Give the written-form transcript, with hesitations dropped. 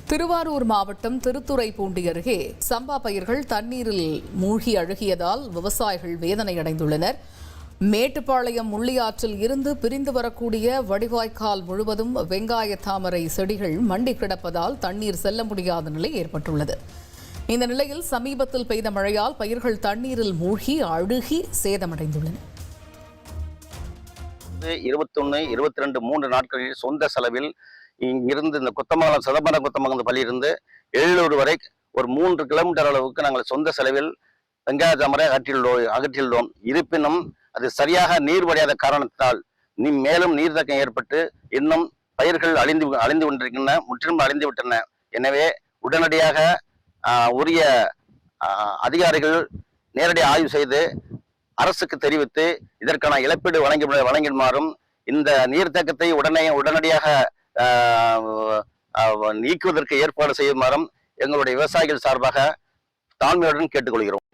திருவாரூர் மாவட்டம் திருத்துறைப்பூண்டி அருகே சம்பா பயிர்கள் தண்ணீரில் மூழ்கி அழுகியதால் விவசாயிகள் வேதனையடைந்துள்ளனர். மேட்டுப்பாளையம் முள்ளியாற்றில் இருந்து பிரிந்து வரக்கூடிய வடிவாய்க்கால் முழுவதும் வெங்காய தாமரை செடிகள் மண்டி கிடப்பதால் தண்ணீர் செல்ல முடியாத நிலை ஏற்பட்டுள்ளது. இந்த நிலையில் சமீபத்தில் பெய்த மழையால் பயிர்கள் தண்ணீரில் மூழ்கி அழுகி சேதமடைந்துள்ளன. 21, 22, 3 நாட்களில் சொந்த செலவில் இங்கிருந்து இந்த கொத்தமங்கலம் சிதம்பரம் கொத்தமங்கலம் பள்ளியிலிருந்து எள்ளூர் வரை ஒரு 3 கிலோமீட்டர் அளவுக்கு நாங்கள் சொந்த செலவில் வெங்காய தாமரை அகற்றியுள்ளோம். இருப்பினும் அது சரியாக நீர் வடியாத காரணத்தால் மேலும் நீர்த்தக்கம் ஏற்பட்டு இன்னும் பயிர்கள் அழிந்து கொண்டிருக்கின்றன, முற்றிலும் அழிந்து விட்டன. எனவே உடனடியாக உரிய அதிகாரிகள் நேரடி ஆய்வு செய்து அரசுக்கு தெரிவித்து இதற்கான இழப்பீடு வழங்கிடுமாறும் இந்த நீர்த்தேக்கத்தை உடனடியாக நீக்குவதற்கு ஏற்பாடு செய்யுமாறும் எங்களுடைய விவசாயிகள் சார்பாக தாழ்மையுடன் கேட்டுக்கொள்கிறோம்.